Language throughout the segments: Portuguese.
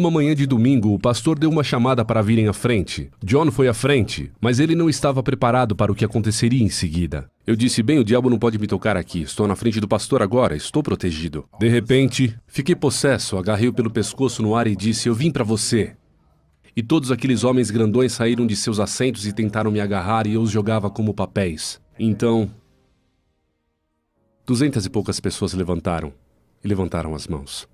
Numa manhã de domingo, o pastor deu uma chamada para virem à frente. John foi à frente, mas ele não estava preparado para o que aconteceria em seguida. Eu disse, bem, o diabo não pode me tocar aqui. Estou na frente do pastor agora, estou protegido. De repente, fiquei possesso, agarrei-o pelo pescoço no ar e disse, eu vim para você. E todos aqueles homens grandões saíram de seus assentos e tentaram me agarrar e eu os jogava como papéis. Então, 200 e poucas pessoas levantaram as mãos.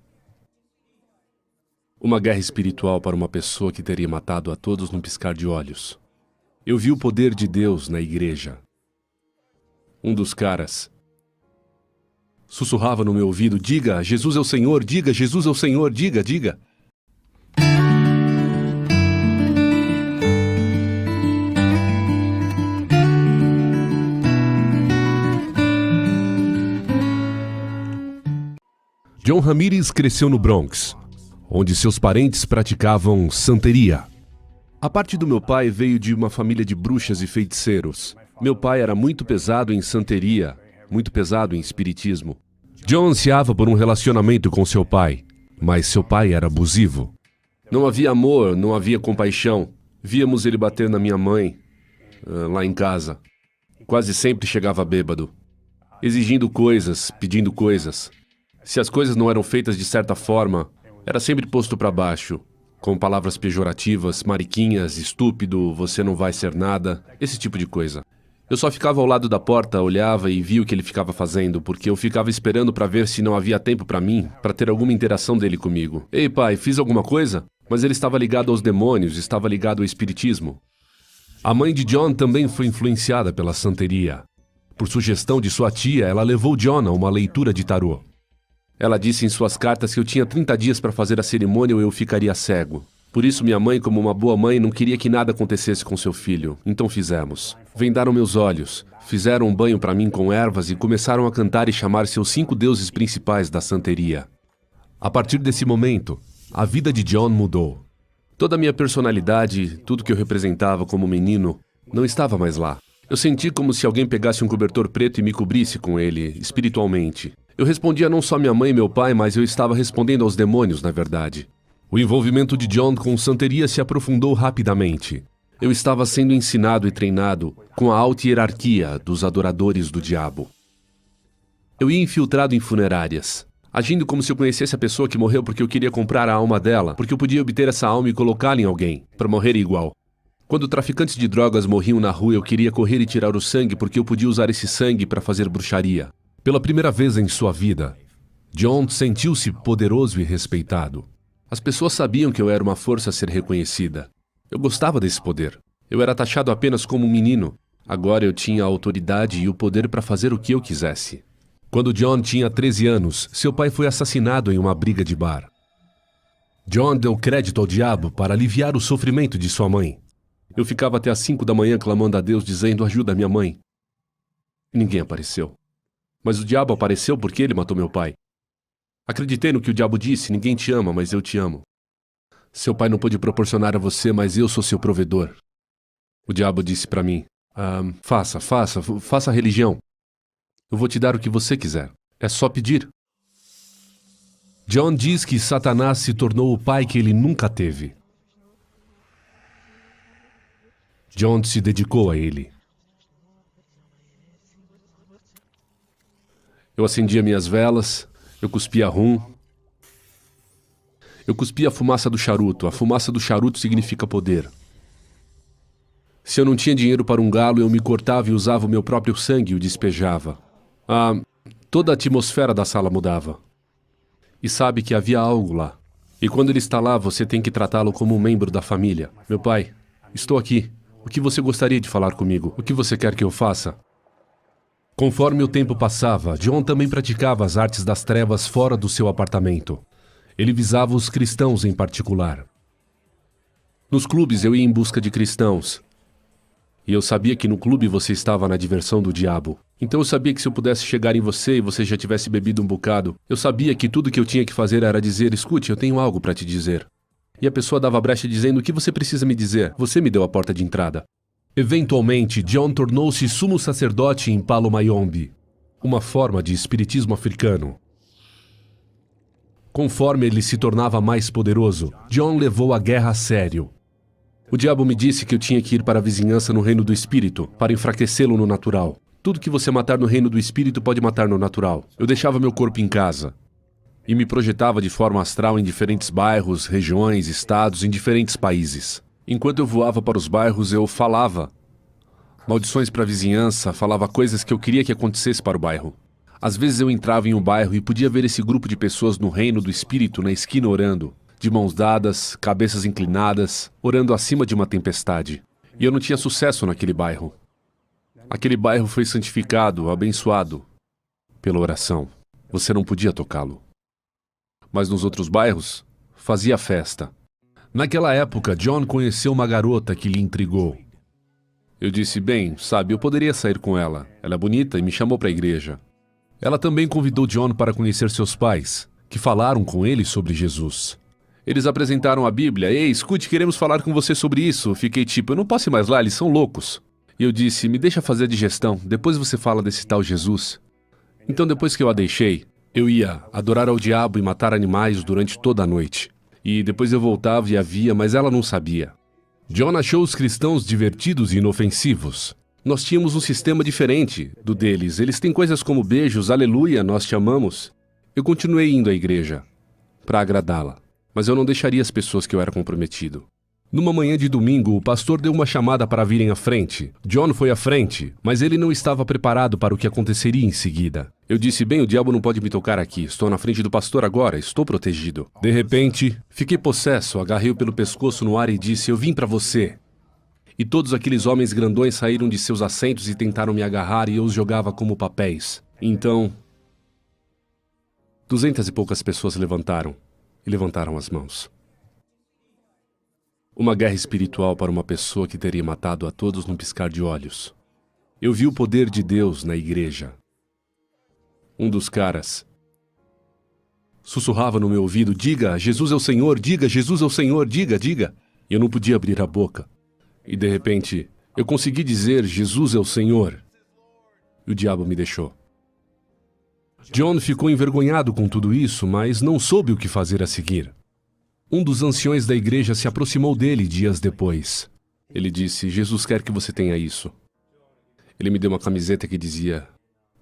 Uma guerra espiritual para uma pessoa que teria matado a todos num piscar de olhos. Eu vi o poder de Deus na igreja. Um dos caras sussurrava no meu ouvido, diga, Jesus é o Senhor, diga, Jesus é o Senhor, diga, diga. John Ramirez cresceu no Bronx, onde seus parentes praticavam santeria. A parte do meu pai veio de uma família de bruxas e feiticeiros. Meu pai era muito pesado em santeria, muito pesado em espiritismo. John ansiava por um relacionamento com seu pai, mas seu pai era abusivo. Não havia amor, não havia compaixão. Víamos ele bater na minha mãe, lá em casa. Quase sempre chegava bêbado, exigindo coisas, pedindo coisas. Se as coisas não eram feitas de certa forma, era sempre posto para baixo, com palavras pejorativas, mariquinhas, estúpido, você não vai ser nada, esse tipo de coisa. Eu só ficava ao lado da porta, olhava e via o que ele ficava fazendo, porque eu ficava esperando para ver se não havia tempo para mim, para ter alguma interação dele comigo. Ei, pai, fiz alguma coisa? Mas ele estava ligado aos demônios, estava ligado ao espiritismo. A mãe de John também foi influenciada pela santeria. Por sugestão de sua tia, ela levou John a uma leitura de tarô. Ela disse em suas cartas que eu tinha 30 dias para fazer a cerimônia ou eu ficaria cego. Por isso minha mãe, como uma boa mãe, não queria que nada acontecesse com seu filho. Então fizemos. Vendaram meus olhos, fizeram um banho para mim com ervas e começaram a cantar e chamar seus 5 deuses principais da santeria. A partir desse momento, a vida de John mudou. Toda a minha personalidade, tudo que eu representava como menino, não estava mais lá. Eu senti como se alguém pegasse um cobertor preto e me cobrisse com ele, espiritualmente. Eu respondia não só minha mãe e meu pai, mas eu estava respondendo aos demônios, na verdade. O envolvimento de John com santeria se aprofundou rapidamente. Eu estava sendo ensinado e treinado com a alta hierarquia dos adoradores do diabo. Eu ia infiltrado em funerárias, agindo como se eu conhecesse a pessoa que morreu porque eu queria comprar a alma dela, porque eu podia obter essa alma e colocá-la em alguém, para morrer igual. Quando traficantes de drogas morriam na rua, eu queria correr e tirar o sangue porque eu podia usar esse sangue para fazer bruxaria. Pela primeira vez em sua vida, John sentiu-se poderoso e respeitado. As pessoas sabiam que eu era uma força a ser reconhecida. Eu gostava desse poder. Eu era taxado apenas como um menino. Agora eu tinha a autoridade e o poder para fazer o que eu quisesse. Quando John tinha 13 anos, seu pai foi assassinado em uma briga de bar. John deu crédito ao diabo para aliviar o sofrimento de sua mãe. Eu ficava até às 5 da manhã clamando a Deus, dizendo, ajuda minha mãe. Ninguém apareceu. Mas o diabo apareceu porque ele matou meu pai. Acreditei no que o diabo disse, ninguém te ama, mas eu te amo. Seu pai não pôde proporcionar a você, mas eu sou seu provedor. O diabo disse para mim, faça a religião. Eu vou te dar o que você quiser. É só pedir. John diz que Satanás se tornou o pai que ele nunca teve. John se dedicou a ele. Eu acendia minhas velas, eu cuspia rum. Eu cuspia a fumaça do charuto. A fumaça do charuto significa poder. Se eu não tinha dinheiro para um galo, eu me cortava e usava o meu próprio sangue e o despejava. Toda a atmosfera da sala mudava. E sabe que havia algo lá. E quando ele está lá, você tem que tratá-lo como um membro da família. Meu pai, estou aqui. O que você gostaria de falar comigo? O que você quer que eu faça? Conforme o tempo passava, John também praticava as artes das trevas fora do seu apartamento. Ele visava os cristãos em particular. Nos clubes eu ia em busca de cristãos. E eu sabia que no clube você estava na diversão do diabo. Então eu sabia que se eu pudesse chegar em você e você já tivesse bebido um bocado, eu sabia que tudo que eu tinha que fazer era dizer, escute, eu tenho algo para te dizer. E a pessoa dava brecha dizendo, o que você precisa me dizer? Você me deu a porta de entrada. Eventualmente, John tornou-se sumo sacerdote em Palo Mayombe, uma forma de espiritismo africano. Conforme ele se tornava mais poderoso, John levou a guerra a sério. O diabo me disse que eu tinha que ir para a vizinhança no reino do espírito, para enfraquecê-lo no natural. Tudo que você matar no reino do espírito pode matar no natural. Eu deixava meu corpo em casa e me projetava de forma astral em diferentes bairros, regiões, estados, em diferentes países. Enquanto eu voava para os bairros, eu falava maldições para a vizinhança, falava coisas que eu queria que acontecesse para o bairro. Às vezes eu entrava em um bairro e podia ver esse grupo de pessoas no reino do espírito na esquina orando, de mãos dadas, cabeças inclinadas, orando acima de uma tempestade. E eu não tinha sucesso naquele bairro. Aquele bairro foi santificado, abençoado pela oração. Você não podia tocá-lo. Mas nos outros bairros, fazia festa. Naquela época, John conheceu uma garota que lhe intrigou. Eu disse, bem, sabe, eu poderia sair com ela. Ela é bonita e me chamou para a igreja. Ela também convidou John para conhecer seus pais, que falaram com ele sobre Jesus. Eles apresentaram a Bíblia. Ei, escute, queremos falar com você sobre isso. Fiquei tipo, eu não posso ir mais lá, eles são loucos. E eu disse, me deixa fazer a digestão, depois você fala desse tal Jesus. Então depois que eu a deixei, eu ia adorar ao diabo e matar animais durante toda a noite. E depois eu voltava e a via, mas ela não sabia. John achou os cristãos divertidos e inofensivos. Nós tínhamos um sistema diferente do deles. Eles têm coisas como beijos, aleluia, nós te amamos. Eu continuei indo à igreja para agradá-la, mas eu não deixaria as pessoas que eu era comprometido. Numa manhã de domingo, o pastor deu uma chamada para virem à frente. John foi à frente, mas ele não estava preparado para o que aconteceria em seguida. Eu disse, bem, o diabo não pode me tocar aqui. Estou na frente do pastor agora, estou protegido. De repente, fiquei possesso, agarrei-o pelo pescoço no ar e disse, eu vim para você. E todos aqueles homens grandões saíram de seus assentos e tentaram me agarrar e eu os jogava como papéis. Então, 200 e poucas pessoas levantaram as mãos. Uma guerra espiritual para uma pessoa que teria matado a todos num piscar de olhos. Eu vi o poder de Deus na igreja. Um dos caras sussurrava no meu ouvido, diga, Jesus é o Senhor, diga, Jesus é o Senhor, diga, diga. E eu não podia abrir a boca. E de repente, eu consegui dizer, Jesus é o Senhor. E o diabo me deixou. John ficou envergonhado com tudo isso, mas não soube o que fazer a seguir. Um dos anciões da igreja se aproximou dele dias depois. Ele disse, Jesus quer que você tenha isso. Ele me deu uma camiseta que dizia,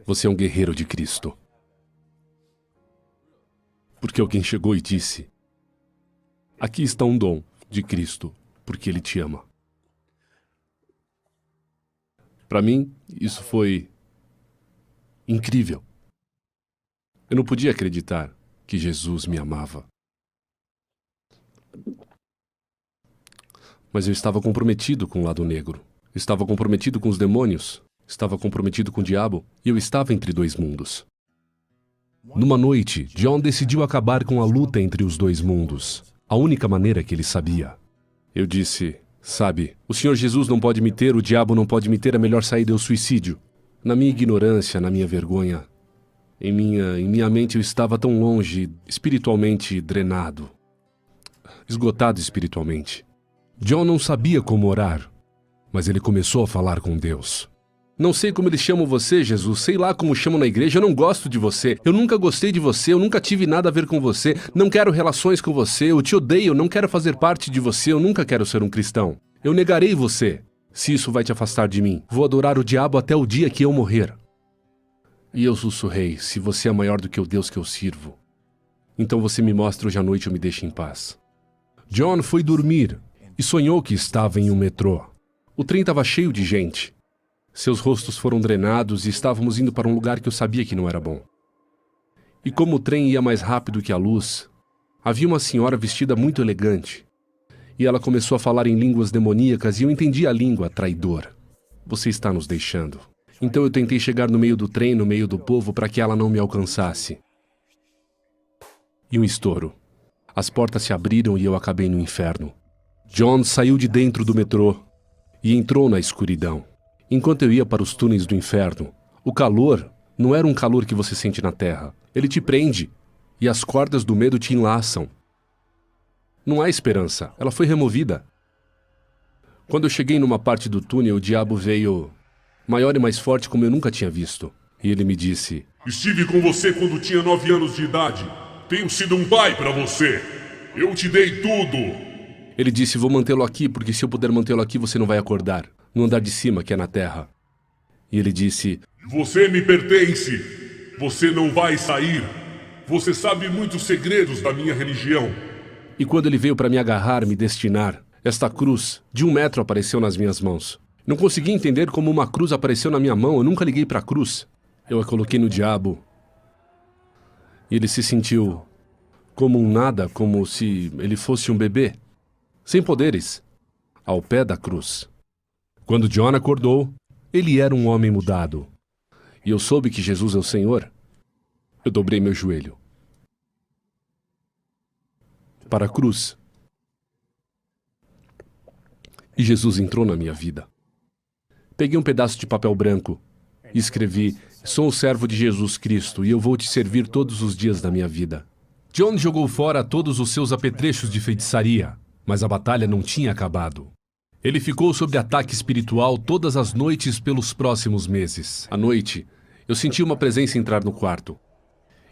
você é um guerreiro de Cristo. Porque alguém chegou e disse, aqui está um dom de Cristo, porque Ele te ama. Para mim, isso foi incrível. Eu não podia acreditar que Jesus me amava. Mas eu estava comprometido com o lado negro. Estava comprometido com os demônios. Estava comprometido com o diabo. E eu estava entre dois mundos. Numa noite, John decidiu acabar com a luta entre os dois mundos. A única maneira que ele sabia. Eu disse, sabe, o Senhor Jesus não pode me ter, o diabo não pode me ter, a melhor saída é o suicídio. Na minha ignorância, na minha vergonha, em minha mente eu estava tão longe, espiritualmente drenado. Esgotado espiritualmente. John não sabia como orar, mas ele começou a falar com Deus. Não sei como eles chamam você, Jesus, sei lá como chamam na igreja, eu não gosto de você, eu nunca gostei de você, eu nunca tive nada a ver com você, não quero relações com você, eu te odeio, eu não quero fazer parte de você, eu nunca quero ser um cristão. Eu negarei você, se isso vai te afastar de mim. Vou adorar o diabo até o dia que eu morrer. E eu sussurrei, se você é maior do que o Deus que eu sirvo, então você me mostra hoje à noite ou me deixa em paz. John foi dormir e sonhou que estava em um metrô. O trem estava cheio de gente. Seus rostos foram drenados e estávamos indo para um lugar que eu sabia que não era bom. E como o trem ia mais rápido que a luz, havia uma senhora vestida muito elegante. E ela começou a falar em línguas demoníacas e eu entendi a língua, traidor. Você está nos deixando. Então eu tentei chegar no meio do trem, no meio do povo, para que ela não me alcançasse. E um estouro. As portas se abriram e eu acabei no inferno. John saiu de dentro do metrô e entrou na escuridão. Enquanto eu ia para os túneis do inferno, o calor não era um calor que você sente na terra. Ele te prende e as cordas do medo te enlaçam. Não há esperança, ela foi removida. Quando eu cheguei numa parte do túnel, o diabo veio maior e mais forte como eu nunca tinha visto. E ele me disse, estive com você quando tinha 9 anos de idade. Tenho sido um pai para você. Eu te dei tudo. Ele disse, vou mantê-lo aqui, porque se eu puder mantê-lo aqui, você não vai acordar. No andar de cima, que é na terra. E ele disse, você me pertence. Você não vai sair. Você sabe muitos segredos da minha religião. E quando ele veio para me agarrar, me destinar, esta cruz de 1 metro apareceu nas minhas mãos. Não consegui entender como uma cruz apareceu na minha mão. Eu nunca liguei para a cruz. Eu a coloquei no diabo. E ele se sentiu como um nada, como se ele fosse um bebê, sem poderes, ao pé da cruz. Quando John acordou, ele era um homem mudado. E eu soube que Jesus é o Senhor. Eu dobrei meu joelho para a cruz. E Jesus entrou na minha vida. Peguei um pedaço de papel branco e escrevi, sou o servo de Jesus Cristo e eu vou te servir todos os dias da minha vida. John jogou fora todos os seus apetrechos de feitiçaria, mas a batalha não tinha acabado. Ele ficou sob ataque espiritual todas as noites pelos próximos meses. À noite, eu senti uma presença entrar no quarto.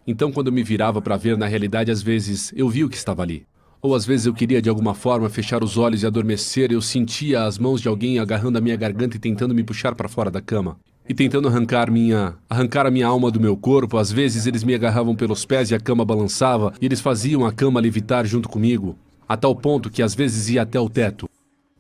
Então, quando eu me virava para ver, na realidade, às vezes, eu vi o que estava ali. Ou às vezes eu queria, de alguma forma, fechar os olhos e adormecer, eu sentia as mãos de alguém agarrando a minha garganta e tentando me puxar para fora da cama. E tentando arrancar a minha alma do meu corpo. Às vezes eles me agarravam pelos pés e a cama balançava, e eles faziam a cama levitar junto comigo, a tal ponto que às vezes ia até o teto.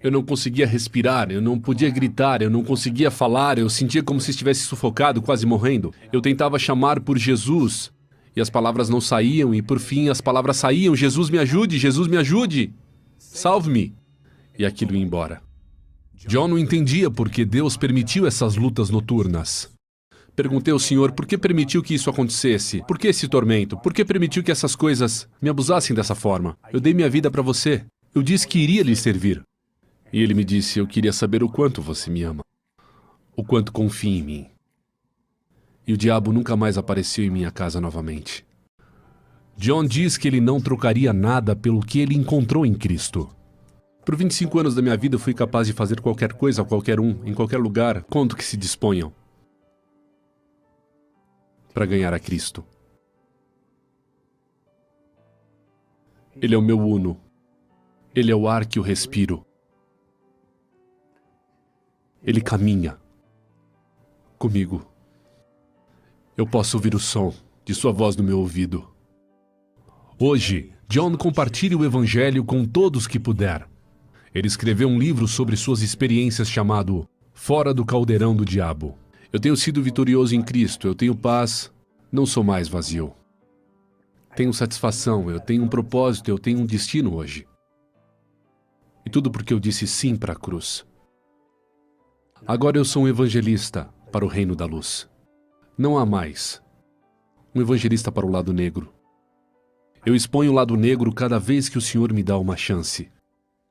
Eu não conseguia respirar, eu não podia gritar, eu não conseguia falar, eu sentia como se estivesse sufocado, quase morrendo. Eu tentava chamar por Jesus, e as palavras não saíam, e por fim as palavras saíam, Jesus me ajude, salve-me. E aquilo ia embora. John não entendia por que Deus permitiu essas lutas noturnas. Perguntei ao Senhor por que permitiu que isso acontecesse, por que esse tormento, por que permitiu que essas coisas me abusassem dessa forma. Eu dei minha vida para você, eu disse que iria lhe servir. E ele me disse, eu queria saber o quanto você me ama, o quanto confia em mim. E o diabo nunca mais apareceu em minha casa novamente. John diz que ele não trocaria nada pelo que ele encontrou em Cristo. Por 25 anos da minha vida, eu fui capaz de fazer qualquer coisa a qualquer um, em qualquer lugar, quanto que se disponham, para ganhar a Cristo. Ele é o meu uno. Ele é o ar que eu respiro. Ele caminha comigo. Eu posso ouvir o som de sua voz no meu ouvido. Hoje, John compartilha o Evangelho com todos que puder. Ele escreveu um livro sobre suas experiências chamado Fora do Caldeirão do Diabo. Eu tenho sido vitorioso em Cristo, eu tenho paz, não sou mais vazio. Tenho satisfação, eu tenho um propósito, eu tenho um destino hoje. E tudo porque eu disse sim para a cruz. Agora eu sou um evangelista para o reino da luz. Não há mais um evangelista para o lado negro. Eu exponho o lado negro cada vez que o Senhor me dá uma chance.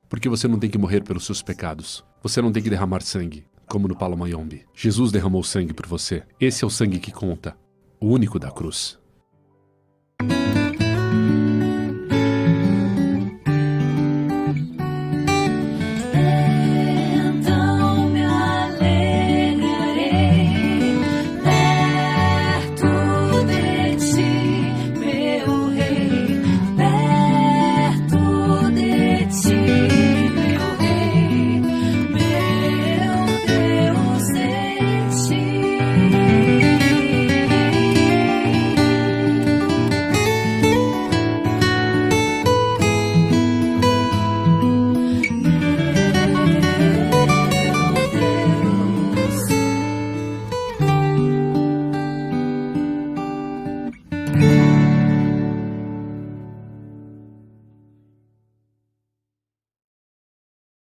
Porque você não tem que morrer pelos seus pecados. Você não tem que derramar sangue, como no Palo Mayombe. Jesus derramou sangue por você. Esse é o sangue que conta, o único da cruz.